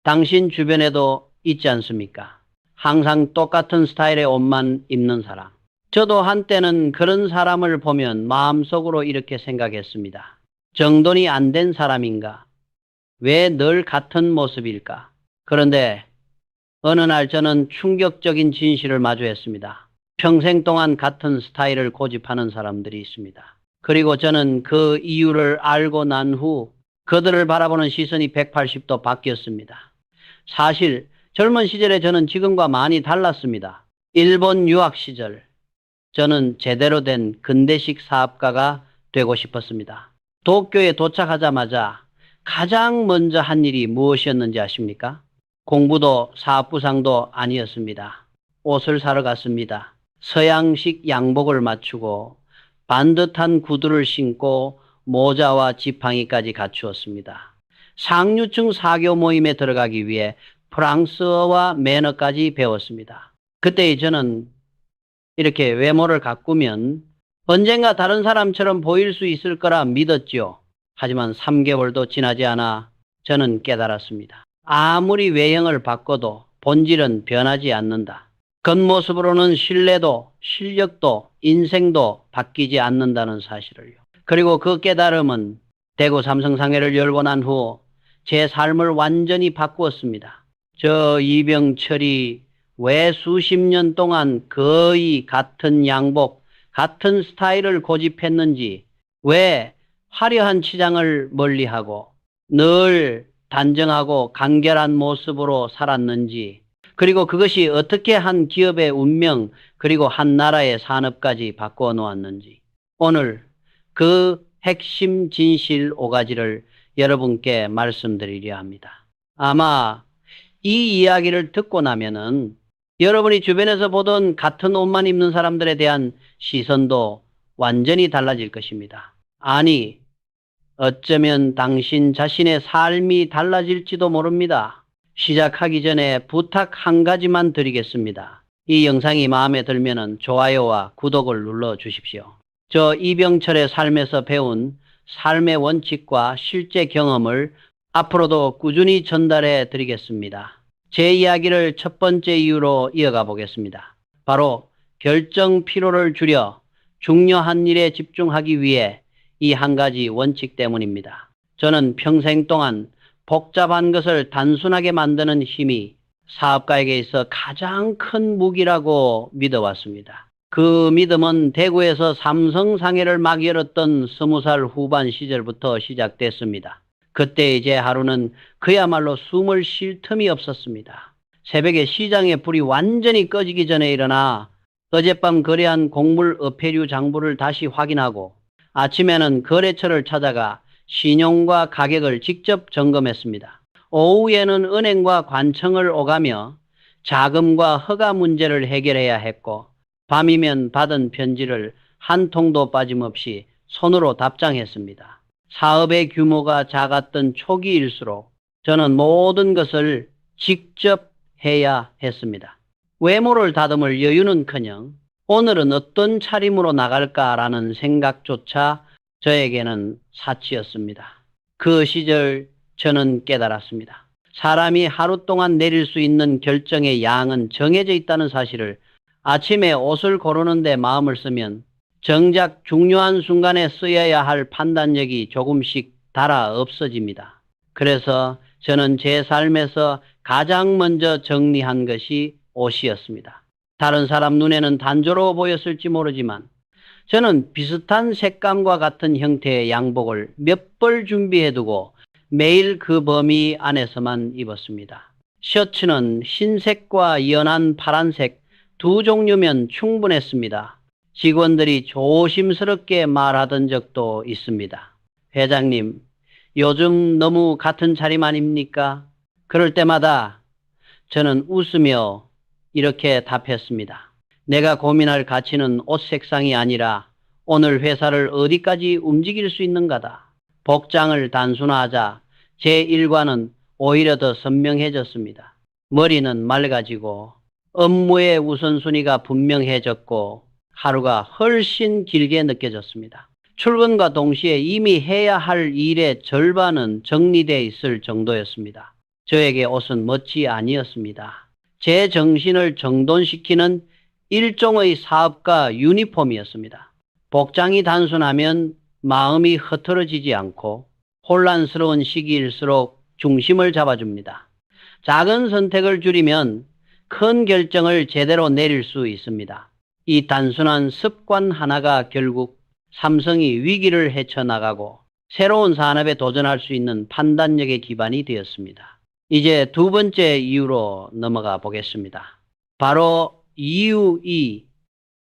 당신 주변에도 있지 않습니까? 항상 똑같은 스타일의 옷만 입는 사람. 저도 한때는 그런 사람을 보면 마음속으로 이렇게 생각했습니다. 정돈이 안 된 사람인가? 왜 늘 같은 모습일까? 그런데 어느 날 저는 충격적인 진실을 마주했습니다. 평생 동안 같은 스타일을 고집하는 사람들이 있습니다. 그리고 저는 그 이유를 알고 난 후 그들을 바라보는 시선이 180도 바뀌었습니다. 사실 젊은 시절에 저는 지금과 많이 달랐습니다. 일본 유학 시절 저는 제대로 된 근대식 사업가가 되고 싶었습니다. 도쿄에 도착하자마자 가장 먼저 한 일이 무엇이었는지 아십니까? 공부도 사업부상도 아니었습니다. 옷을 사러 갔습니다. 서양식 양복을 맞추고 반듯한 구두를 신고 모자와 지팡이까지 갖추었습니다. 상류층 사교 모임에 들어가기 위해 프랑스어와 매너까지 배웠습니다. 그때 저는 이렇게 외모를 가꾸면 언젠가 다른 사람처럼 보일 수 있을 거라 믿었지요. 하지만 3개월도 지나지 않아 저는 깨달았습니다. 아무리 외형을 바꿔도 본질은 변하지 않는다. 겉모습으로는 신뢰도, 실력도, 인생도 바뀌지 않는다는 사실을요. 그리고 그 깨달음은 대구 삼성상해를 열고 난 후 제 삶을 완전히 바꾸었습니다. 저 이병철이 왜 수십 년 동안 거의 같은 양복, 같은 스타일을 고집했는지, 왜 화려한 치장을 멀리하고 늘 단정하고 간결한 모습으로 살았는지, 그리고 그것이 어떻게 한 기업의 운명, 그리고 한 나라의 산업까지 바꾸어 놓았는지, 오늘 그 핵심 진실 5가지를 여러분께 말씀드리려 합니다. 아마 이 이야기를 듣고 나면은 여러분이 주변에서 보던 같은 옷만 입는 사람들에 대한 시선도 완전히 달라질 것입니다. 아니, 어쩌면 당신 자신의 삶이 달라질지도 모릅니다. 시작하기 전에 부탁 한 가지만 드리겠습니다. 이 영상이 마음에 들면은 좋아요와 구독을 눌러 주십시오. 저 이병철의 삶에서 배운 삶의 원칙과 실제 경험을 앞으로도 꾸준히 전달해 드리겠습니다. 제 이야기를 첫 번째 이유로 이어가 보겠습니다. 바로 결정 피로를 줄여 중요한 일에 집중하기 위해 이 한 가지 원칙 때문입니다. 저는 평생 동안 복잡한 것을 단순하게 만드는 힘이 사업가에게 있어 가장 큰 무기라고 믿어왔습니다. 그 믿음은 대구에서 삼성상해를 막 열었던 20살 후반 시절부터 시작됐습니다. 그때 제 하루는 그야말로 숨을 쉴 틈이 없었습니다. 새벽에 시장의 불이 완전히 꺼지기 전에 일어나 어젯밤 거래한 곡물 어패류 장부를 다시 확인하고 아침에는 거래처를 찾아가 신용과 가격을 직접 점검했습니다. 오후에는 은행과 관청을 오가며 자금과 허가 문제를 해결해야 했고 밤이면 받은 편지를 한 통도 빠짐없이 손으로 답장했습니다. 사업의 규모가 작았던 초기일수록 저는 모든 것을 직접 해야 했습니다. 외모를 다듬을 여유는커녕 오늘은 어떤 차림으로 나갈까라는 생각조차 저에게는 사치였습니다. 그 시절 저는 깨달았습니다. 사람이 하루 동안 내릴 수 있는 결정의 양은 정해져 있다는 사실을 아침에 옷을 고르는데 마음을 쓰면 정작 중요한 순간에 쓰여야 할 판단력이 조금씩 달아 없어집니다. 그래서 저는 제 삶에서 가장 먼저 정리한 것이 옷이었습니다. 다른 사람 눈에는 단조로워 보였을지 모르지만 저는 비슷한 색감과 같은 형태의 양복을 몇 벌 준비해두고 매일 그 범위 안에서만 입었습니다. 셔츠는 흰색과 연한 파란색 두 종류면 충분했습니다. 직원들이 조심스럽게 말하던 적도 있습니다. 회장님, 요즘 너무 같은 차림 아닙니까? 그럴 때마다 저는 웃으며 이렇게 답했습니다. 내가 고민할 가치는 옷 색상이 아니라 오늘 회사를 어디까지 움직일 수 있는가다. 복장을 단순화하자 제 일과는 오히려 더 선명해졌습니다. 머리는 맑아지고 업무의 우선순위가 분명해졌고 하루가 훨씬 길게 느껴졌습니다. 출근과 동시에 이미 해야 할 일의 절반은 정리되어 있을 정도였습니다. 저에게 옷은 멋지 아니었습니다. 제 정신을 정돈시키는 일종의 사업가 유니폼이었습니다. 복장이 단순하면 마음이 흐트러지지 않고 혼란스러운 시기일수록 중심을 잡아줍니다. 작은 선택을 줄이면 큰 결정을 제대로 내릴 수 있습니다. 이 단순한 습관 하나가 결국 삼성이 위기를 헤쳐나가고 새로운 산업에 도전할 수 있는 판단력의 기반이 되었습니다. 이제 두 번째 이유로 넘어가 보겠습니다. 바로 이유 2.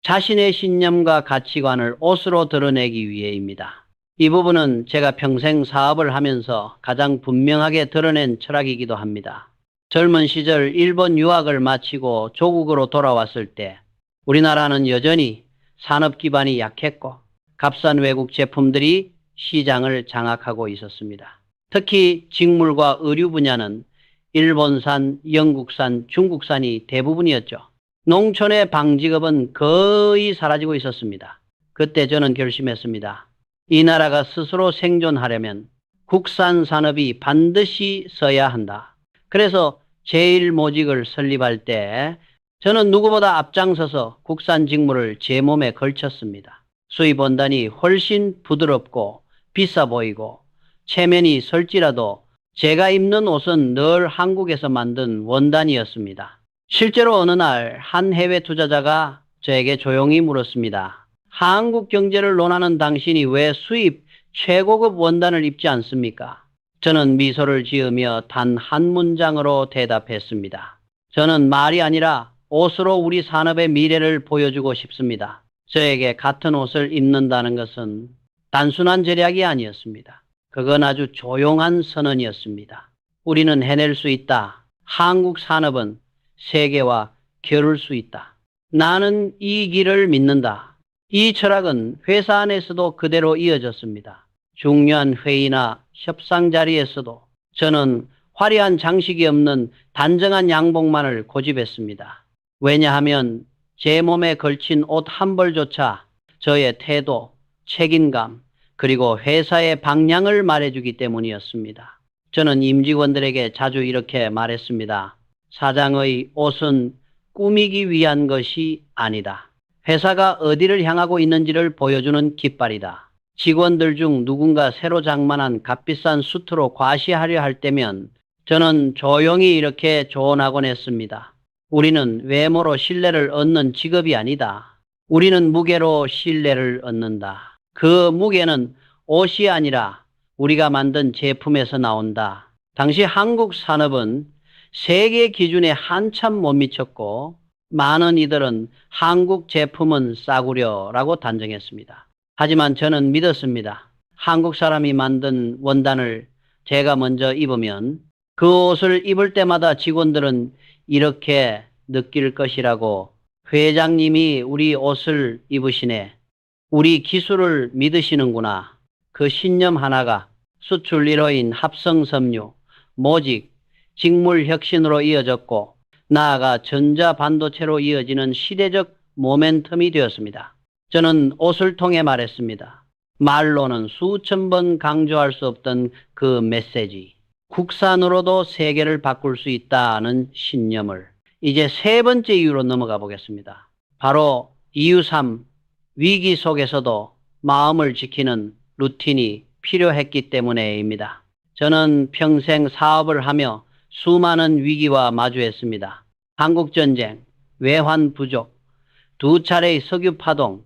자신의 신념과 가치관을 옷으로 드러내기 위해입니다. 이 부분은 제가 평생 사업을 하면서 가장 분명하게 드러낸 철학이기도 합니다. 젊은 시절 일본 유학을 마치고 조국으로 돌아왔을 때 우리나라는 여전히 산업 기반이 약했고 값싼 외국 제품들이 시장을 장악하고 있었습니다. 특히 직물과 의류 분야는 일본산, 영국산, 중국산이 대부분이었죠. 농촌의 방직업은 거의 사라지고 있었습니다. 그때 저는 결심했습니다. 이 나라가 스스로 생존하려면 국산 산업이 반드시 서야 한다. 그래서 제1모직을 설립할 때 저는 누구보다 앞장서서 국산 직물을 제 몸에 걸쳤습니다. 수입 원단이 훨씬 부드럽고 비싸 보이고 체면이 설지라도 제가 입는 옷은 늘 한국에서 만든 원단이었습니다. 실제로 어느 날 한 해외 투자자가 저에게 조용히 물었습니다. 한국 경제를 논하는 당신이 왜 수입 최고급 원단을 입지 않습니까? 저는 미소를 지으며 단 한 문장으로 대답했습니다. 저는 말이 아니라 옷으로 우리 산업의 미래를 보여주고 싶습니다. 저에게 같은 옷을 입는다는 것은 단순한 절약이 아니었습니다. 그건 아주 조용한 선언이었습니다. 우리는 해낼 수 있다. 한국 산업은 세계와 겨룰 수 있다. 나는 이 길을 믿는다. 이 철학은 회사 안에서도 그대로 이어졌습니다. 중요한 회의나 협상 자리에서도 저는 화려한 장식이 없는 단정한 양복만을 고집했습니다. 왜냐하면 제 몸에 걸친 옷 한 벌조차 저의 태도, 책임감, 그리고 회사의 방향을 말해주기 때문이었습니다. 저는 임직원들에게 자주 이렇게 말했습니다. 사장의 옷은 꾸미기 위한 것이 아니다. 회사가 어디를 향하고 있는지를 보여주는 깃발이다. 직원들 중 누군가 새로 장만한 값비싼 수트로 과시하려 할 때면 저는 조용히 이렇게 조언하곤 했습니다. 우리는 외모로 신뢰를 얻는 직업이 아니다. 우리는 무게로 신뢰를 얻는다. 그 무게는 옷이 아니라 우리가 만든 제품에서 나온다. 당시 한국 산업은 세계 기준에 한참 못 미쳤고 많은 이들은 한국 제품은 싸구려라고 단정했습니다. 하지만 저는 믿었습니다. 한국 사람이 만든 원단을 제가 먼저 입으면 그 옷을 입을 때마다 직원들은 이렇게 느낄 것이라고 회장님이 우리 옷을 입으시네. 우리 기술을 믿으시는구나. 그 신념 하나가 수출 1호인 합성섬유, 모직, 직물 혁신으로 이어졌고 나아가 전자반도체로 이어지는 시대적 모멘텀이 되었습니다. 저는 옷을 통해 말했습니다. 말로는 수천 번 강조할 수 없던 그 메시지. 국산으로도 세계를 바꿀 수 있다는 신념을. 이제 세 번째 이유로 넘어가 보겠습니다. 바로 이유 3. 위기 속에서도 마음을 지키는 루틴이 필요했기 때문에입니다. 저는 평생 사업을 하며 수많은 위기와 마주했습니다. 한국전쟁, 외환 부족, 두 차례의 석유 파동,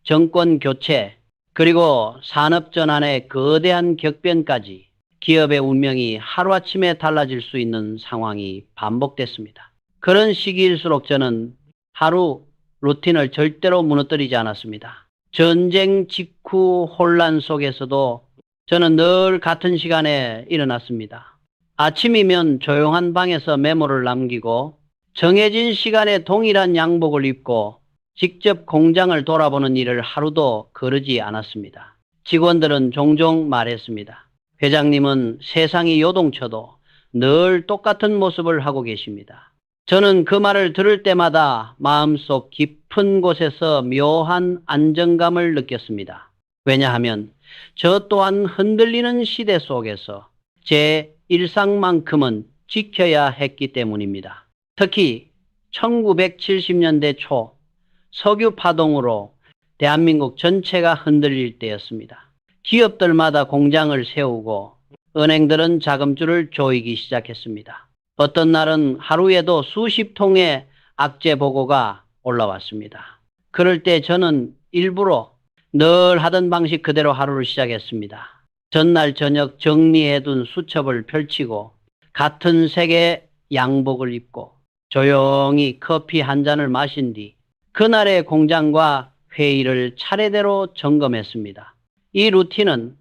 정권 교체, 그리고 산업전환의 거대한 격변까지 기업의 운명이 하루아침에 달라질 수 있는 상황이 반복됐습니다. 그런 시기일수록 저는 하루 루틴을 절대로 무너뜨리지 않았습니다. 전쟁 직후 혼란 속에서도 저는 늘 같은 시간에 일어났습니다. 아침이면 조용한 방에서 메모를 남기고 정해진 시간에 동일한 양복을 입고 직접 공장을 돌아보는 일을 하루도 거르지 않았습니다. 직원들은 종종 말했습니다. 회장님은 세상이 요동쳐도 늘 똑같은 모습을 하고 계십니다. 저는 그 말을 들을 때마다 마음속 깊은 곳에서 묘한 안정감을 느꼈습니다. 왜냐하면 저 또한 흔들리는 시대 속에서 제 일상만큼은 지켜야 했기 때문입니다. 특히 1970년대 초 석유 파동으로 대한민국 전체가 흔들릴 때였습니다. 기업들마다 공장을 세우고 은행들은 자금줄을 조이기 시작했습니다. 어떤 날은 하루에도 수십 통의 악재 보고가 올라왔습니다. 그럴 때 저는 일부러 늘 하던 방식 그대로 하루를 시작했습니다. 전날 저녁 정리해둔 수첩을 펼치고 같은 색의 양복을 입고 조용히 커피 한 잔을 마신 뒤 그날의 공장과 회의를 차례대로 점검했습니다. 이 루틴은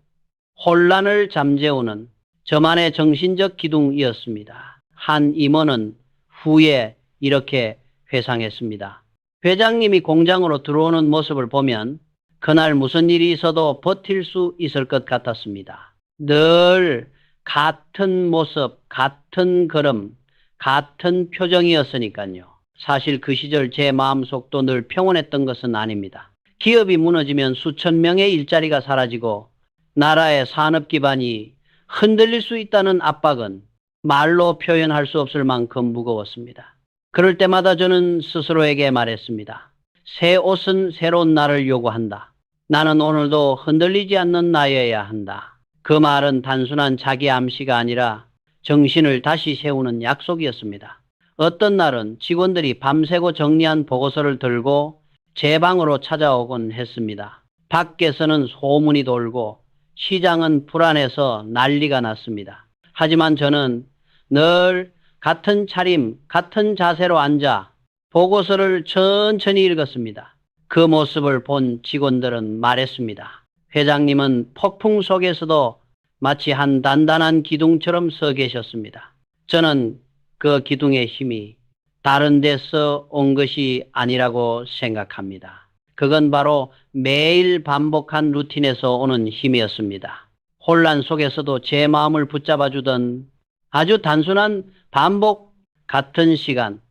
혼란을 잠재우는 저만의 정신적 기둥이었습니다. 한 임원은 후에 이렇게 회상했습니다. 회장님이 공장으로 들어오는 모습을 보면 그날 무슨 일이 있어도 버틸 수 있을 것 같았습니다. 늘 같은 모습, 같은 걸음, 같은 표정이었으니까요. 사실 그 시절 제 마음속도 늘 평온했던 것은 아닙니다. 기업이 무너지면 수천 명의 일자리가 사라지고 나라의 산업 기반이 흔들릴 수 있다는 압박은 말로 표현할 수 없을 만큼 무거웠습니다. 그럴 때마다 저는 스스로에게 말했습니다. 새 옷은 새로운 나를 요구한다. 나는 오늘도 흔들리지 않는 나여야 한다. 그 말은 단순한 자기 암시가 아니라 정신을 다시 세우는 약속이었습니다. 어떤 날은 직원들이 밤새고 정리한 보고서를 들고 제 방으로 찾아오곤 했습니다. 밖에서는 소문이 돌고 시장은 불안해서 난리가 났습니다. 하지만 저는 늘 같은 차림, 같은 자세로 앉아 보고서를 천천히 읽었습니다. 그 모습을 본 직원들은 말했습니다. 회장님은 폭풍 속에서도 마치 한 단단한 기둥처럼 서 계셨습니다. 저는 그 기둥의 힘이 다른 데서 온 것이 아니라고 생각합니다. 그건 바로 매일 반복한 루틴에서 오는 힘이었습니다. 혼란 속에서도 제 마음을 붙잡아주던 아주 단순한 반복, 같은 시간,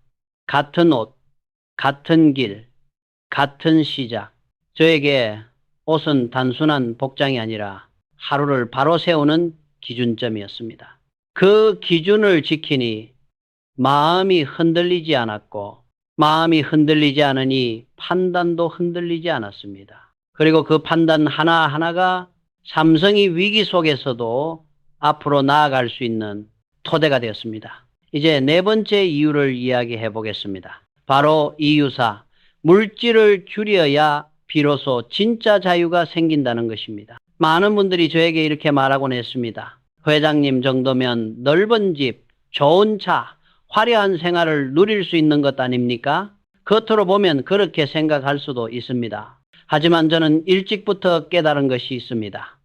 같은 옷, 같은 길, 같은 시작. 저에게 옷은 단순한 복장이 아니라 하루를 바로 세우는 기준점이었습니다. 그 기준을 지키니 마음이 흔들리지 않았고 마음이 흔들리지 않으니 판단도 흔들리지 않았습니다. 그리고 그 판단 하나하나가 삼성이 위기 속에서도 앞으로 나아갈 수 있는 토대가 되었습니다. 이제 네 번째 이유를 이야기해 보겠습니다. 바로 이유사, 물질을 줄여야 비로소 진짜 자유가 생긴다는 것입니다. 많은 분들이 저에게 이렇게 말하곤 했습니다. 회장님 정도면 넓은 집, 좋은 차, 화려한 생활을 누릴 수 있는 것 아닙니까? 겉으로 보면 그렇게 생각할 수도 있습니다. 하지만 저는 일찍부터 깨달은 것이 있습니다.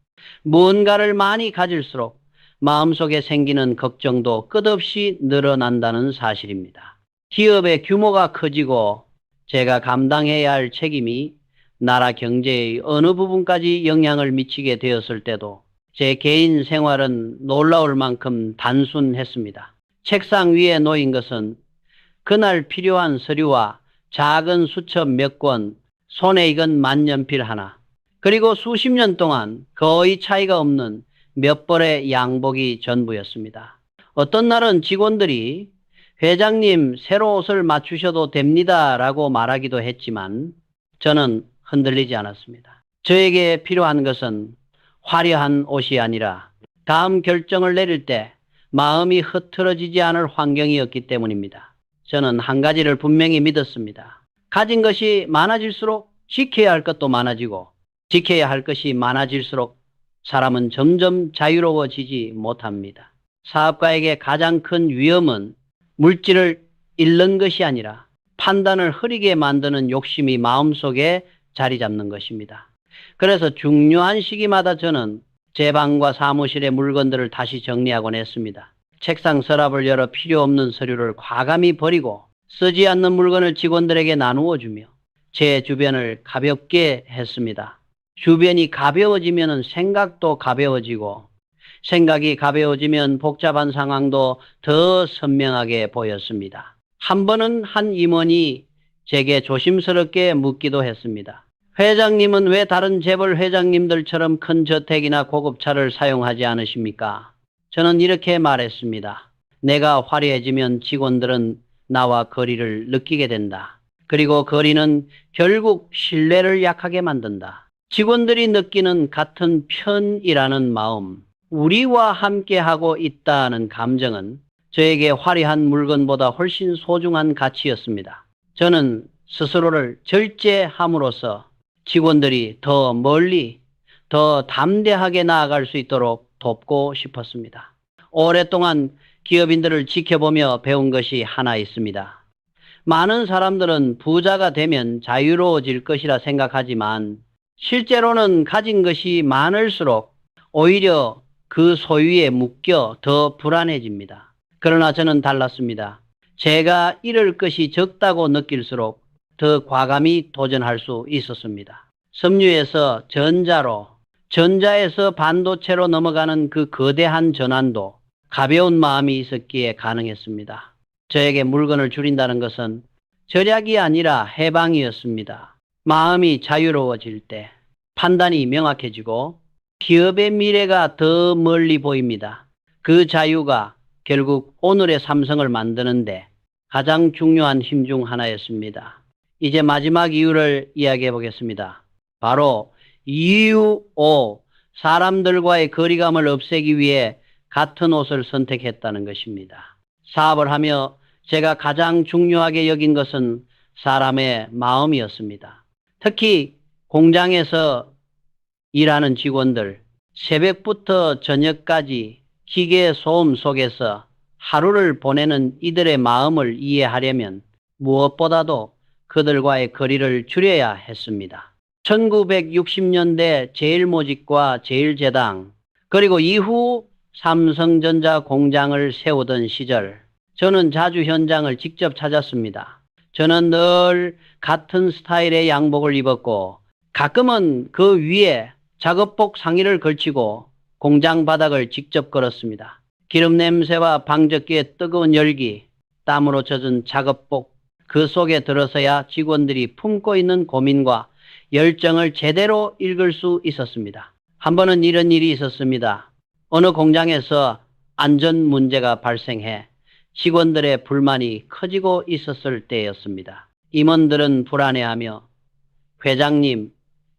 무언가를 많이 가질수록 마음속에 생기는 걱정도 끝없이 늘어난다는 사실입니다. 기업의 규모가 커지고 제가 감당해야 할 책임이 나라 경제의 어느 부분까지 영향을 미치게 되었을 때도 제 개인 생활은 놀라울 만큼 단순했습니다. 책상 위에 놓인 것은 그날 필요한 서류와 작은 수첩 몇 권, 손에 익은 만년필 하나, 그리고 수십 년 동안 거의 차이가 없는 몇 벌의 양복이 전부였습니다. 어떤 날은 직원들이 회장님 새로 옷을 맞추셔도 됩니다 라고 말하기도 했지만 저는 흔들리지 않았습니다. 저에게 필요한 것은 화려한 옷이 아니라 다음 결정을 내릴 때 마음이 흐트러지지 않을 환경이었기 때문입니다. 저는 한 가지를 분명히 믿었습니다. 가진 것이 많아질수록 지켜야 할 것도 많아지고 지켜야 할 것이 많아질수록 사람은 점점 자유로워지지 못합니다. 사업가에게 가장 큰 위험은 물질을 잃는 것이 아니라 판단을 흐리게 만드는 욕심이 마음속에 자리 잡는 것입니다. 그래서 중요한 시기마다 저는 제 방과 사무실의 물건들을 다시 정리하곤 했습니다. 책상 서랍을 열어 필요 없는 서류를 과감히 버리고 쓰지 않는 물건을 직원들에게 나누어 주며 제 주변을 가볍게 했습니다. 주변이 가벼워지면 생각도 가벼워지고 생각이 가벼워지면 복잡한 상황도 더 선명하게 보였습니다. 한 번은 한 임원이 제게 조심스럽게 묻기도 했습니다. 회장님은 왜 다른 재벌 회장님들처럼 큰 저택이나 고급차를 사용하지 않으십니까? 저는 이렇게 말했습니다. 내가 화려해지면 직원들은 나와 거리를 느끼게 된다. 그리고 거리는 결국 신뢰를 약하게 만든다. 직원들이 느끼는 같은 편이라는 마음, 우리와 함께하고 있다는 감정은 저에게 화려한 물건보다 훨씬 소중한 가치였습니다. 저는 스스로를 절제함으로써 직원들이 더 멀리, 더 담대하게 나아갈 수 있도록 돕고 싶었습니다. 오랫동안 기업인들을 지켜보며 배운 것이 하나 있습니다. 많은 사람들은 부자가 되면 자유로워질 것이라 생각하지만 실제로는 가진 것이 많을수록 오히려 그 소유에 묶여 더 불안해집니다. 그러나 저는 달랐습니다. 제가 잃을 것이 적다고 느낄수록 더 과감히 도전할 수 있었습니다. 섬유에서 전자로, 전자에서 반도체로 넘어가는 그 거대한 전환도 가벼운 마음이 있었기에 가능했습니다. 저에게 물건을 줄인다는 것은 절약이 아니라 해방이었습니다. 마음이 자유로워질 때 판단이 명확해지고 기업의 미래가 더 멀리 보입니다. 그 자유가 결국 오늘의 삼성을 만드는데 가장 중요한 힘 중 하나였습니다. 이제 마지막 이유를 이야기해 보겠습니다. 바로 이유 5. 사람들과의 거리감을 없애기 위해 같은 옷을 선택했다는 것입니다. 사업을 하며 제가 가장 중요하게 여긴 것은 사람의 마음이었습니다. 특히 공장에서 일하는 직원들, 새벽부터 저녁까지 기계 소음 속에서 하루를 보내는 이들의 마음을 이해하려면 무엇보다도 그들과의 거리를 줄여야 했습니다. 1960년대 제일모직과 제일제당, 그리고 이후 삼성전자 공장을 세우던 시절, 저는 자주 현장을 직접 찾았습니다. 저는 늘 같은 스타일의 양복을 입었고 가끔은 그 위에 작업복 상의를 걸치고 공장 바닥을 직접 걸었습니다. 기름 냄새와 방적기의 뜨거운 열기, 땀으로 젖은 작업복, 그 속에 들어서야 직원들이 품고 있는 고민과 열정을 제대로 읽을 수 있었습니다. 한 번은 이런 일이 있었습니다. 어느 공장에서 안전 문제가 발생해 직원들의 불만이 커지고 있었을 때였습니다. 임원들은 불안해하며 회장님,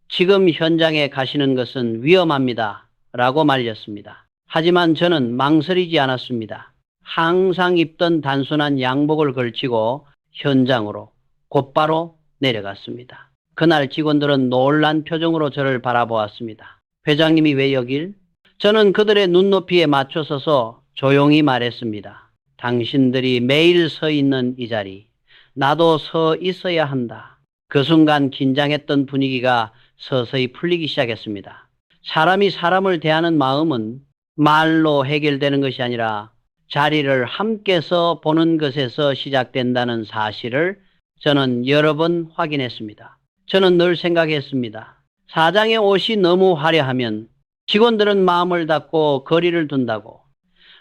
지금 현장에 가시는 것은 위험합니다. 라고 말렸습니다. 하지만 저는 망설이지 않았습니다. 항상 입던 단순한 양복을 걸치고 현장으로 곧바로 내려갔습니다. 그날 직원들은 놀란 표정으로 저를 바라보았습니다. 회장님이 왜 여길? 저는 그들의 눈높이에 맞춰 서서 조용히 말했습니다. 당신들이 매일 서 있는 이 자리, 나도 서 있어야 한다. 그 순간 긴장했던 분위기가 서서히 풀리기 시작했습니다. 사람이 사람을 대하는 마음은 말로 해결되는 것이 아니라 자리를 함께서 보는 것에서 시작된다는 사실을 저는 여러 번 확인했습니다. 저는 늘 생각했습니다. 사장의 옷이 너무 화려하면 직원들은 마음을 닫고 거리를 둔다고.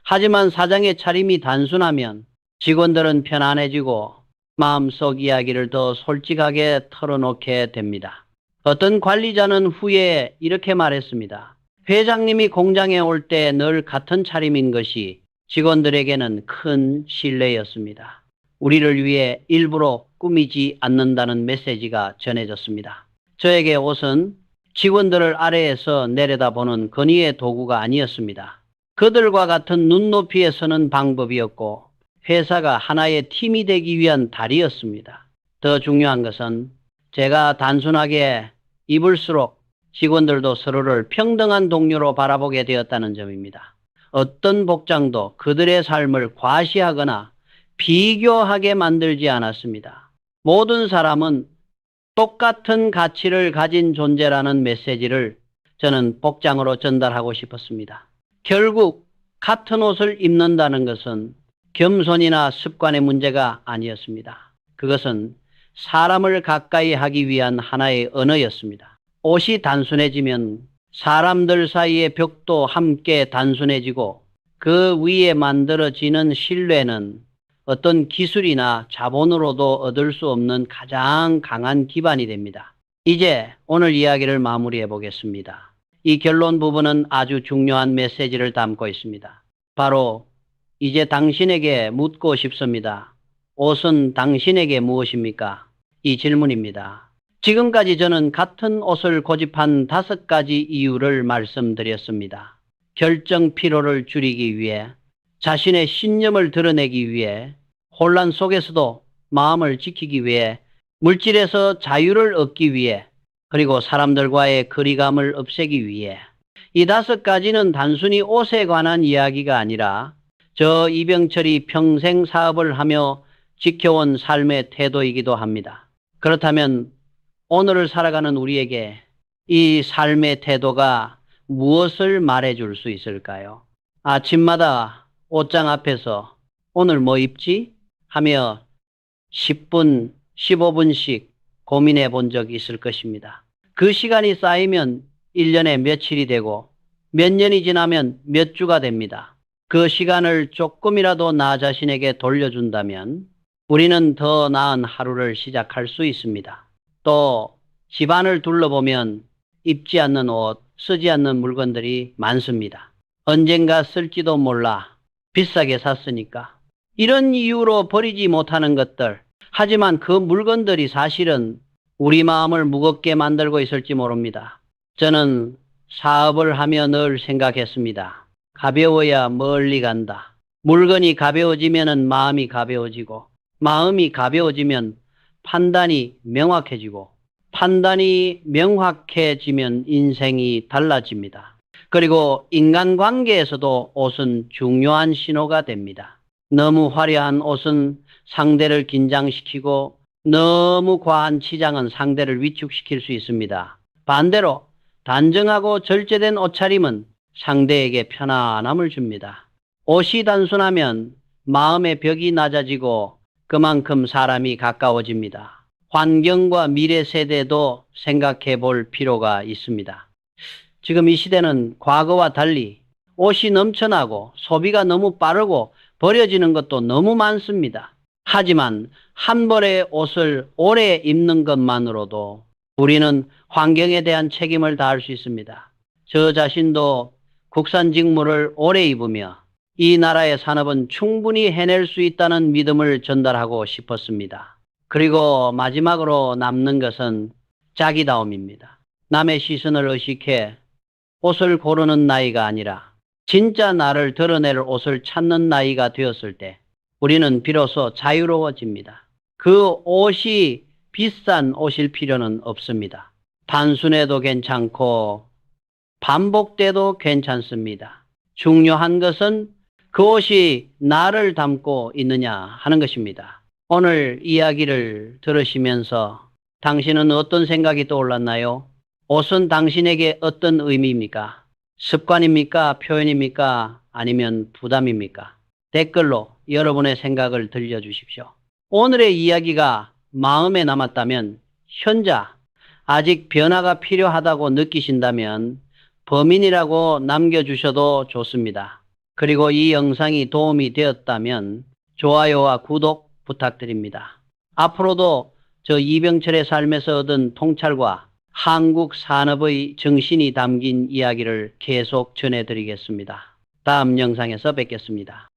하지만 사장의 차림이 단순하면 직원들은 편안해지고 마음속 이야기를 더 솔직하게 털어놓게 됩니다. 어떤 관리자는 후에 이렇게 말했습니다. 회장님이 공장에 올 때 늘 같은 차림인 것이 직원들에게는 큰 신뢰였습니다. 우리를 위해 일부러 꾸미지 않는다는 메시지가 전해졌습니다. 저에게 옷은 직원들을 아래에서 내려다보는 건의의 도구가 아니었습니다. 그들과 같은 눈높이에 서는 방법이었고 회사가 하나의 팀이 되기 위한 다리였습니다. 더 중요한 것은 제가 단순하게 입을수록 직원들도 서로를 평등한 동료로 바라보게 되었다는 점입니다. 어떤 복장도 그들의 삶을 과시하거나 비교하게 만들지 않았습니다. 모든 사람은 똑같은 가치를 가진 존재라는 메시지를 저는 복장으로 전달하고 싶었습니다. 결국 같은 옷을 입는다는 것은 겸손이나 습관의 문제가 아니었습니다. 그것은 사람을 가까이 하기 위한 하나의 언어였습니다. 옷이 단순해지면 사람들 사이의 벽도 함께 단순해지고 그 위에 만들어지는 신뢰는 어떤 기술이나 자본으로도 얻을 수 없는 가장 강한 기반이 됩니다. 이제 오늘 이야기를 마무리해 보겠습니다. 이 결론 부분은 아주 중요한 메시지를 담고 있습니다. 바로 이제 당신에게 묻고 싶습니다. 옷은 당신에게 무엇입니까? 이 질문입니다. 지금까지 저는 같은 옷을 고집한 5가지 이유를 말씀드렸습니다. 결정 피로를 줄이기 위해, 자신의 신념을 드러내기 위해, 혼란 속에서도 마음을 지키기 위해, 물질에서 자유를 얻기 위해, 그리고 사람들과의 거리감을 없애기 위해. 이 5가지는 단순히 옷에 관한 이야기가 아니라 저 이병철이 평생 사업을 하며 지켜온 삶의 태도이기도 합니다. 그렇다면 오늘을 살아가는 우리에게 이 삶의 태도가 무엇을 말해줄 수 있을까요? 아침마다 옷장 앞에서 오늘 뭐 입지? 하며 10분, 15분씩 고민해 본 적이 있을 것입니다. 그 시간이 쌓이면 1년에 며칠이 되고 몇 년이 지나면 몇 주가 됩니다. 그 시간을 조금이라도 나 자신에게 돌려준다면 우리는 더 나은 하루를 시작할 수 있습니다. 또 집안을 둘러보면 입지 않는 옷, 쓰지 않는 물건들이 많습니다. 언젠가 쓸지도 몰라 비싸게 샀으니까. 이런 이유로 버리지 못하는 것들, 하지만 그 물건들이 사실은 우리 마음을 무겁게 만들고 있을지 모릅니다. 저는 사업을 하며 늘 생각했습니다. 가벼워야 멀리 간다. 물건이 가벼워지면 마음이 가벼워지고, 마음이 가벼워지면 판단이 명확해지고, 판단이 명확해지면 인생이 달라집니다. 그리고 인간관계에서도 옷은 중요한 신호가 됩니다. 너무 화려한 옷은 상대를 긴장시키고 너무 과한 치장은 상대를 위축시킬 수 있습니다. 반대로 단정하고 절제된 옷차림은 상대에게 편안함을 줍니다. 옷이 단순하면 마음의 벽이 낮아지고 그만큼 사람이 가까워집니다. 환경과 미래 세대도 생각해 볼 필요가 있습니다. 지금 이 시대는 과거와 달리 옷이 넘쳐나고 소비가 너무 빠르고 버려지는 것도 너무 많습니다. 하지만 한 벌의 옷을 오래 입는 것만으로도 우리는 환경에 대한 책임을 다할 수 있습니다. 저 자신도 국산 직물을 오래 입으며 이 나라의 산업은 충분히 해낼 수 있다는 믿음을 전달하고 싶었습니다. 그리고 마지막으로 남는 것은 자기다움입니다. 남의 시선을 의식해 옷을 고르는 나이가 아니라 진짜 나를 드러낼 옷을 찾는 나이가 되었을 때 우리는 비로소 자유로워집니다. 그 옷이 비싼 옷일 필요는 없습니다. 단순해도 괜찮고 반복돼도 괜찮습니다. 중요한 것은 그 옷이 나를 담고 있느냐 하는 것입니다. 오늘 이야기를 들으시면서 당신은 어떤 생각이 떠올랐나요? 옷은 당신에게 어떤 의미입니까? 습관입니까? 표현입니까? 아니면 부담입니까? 댓글로 여러분의 생각을 들려주십시오. 오늘의 이야기가 마음에 남았다면 현자 아직 변화가 필요하다고 느끼신다면 범인이라고 남겨주셔도 좋습니다. 그리고 이 영상이 도움이 되었다면 좋아요와 구독 부탁드립니다. 앞으로도 저 이병철의 삶에서 얻은 통찰과 한국 산업의 정신이 담긴 이야기를 계속 전해드리겠습니다. 다음 영상에서 뵙겠습니다.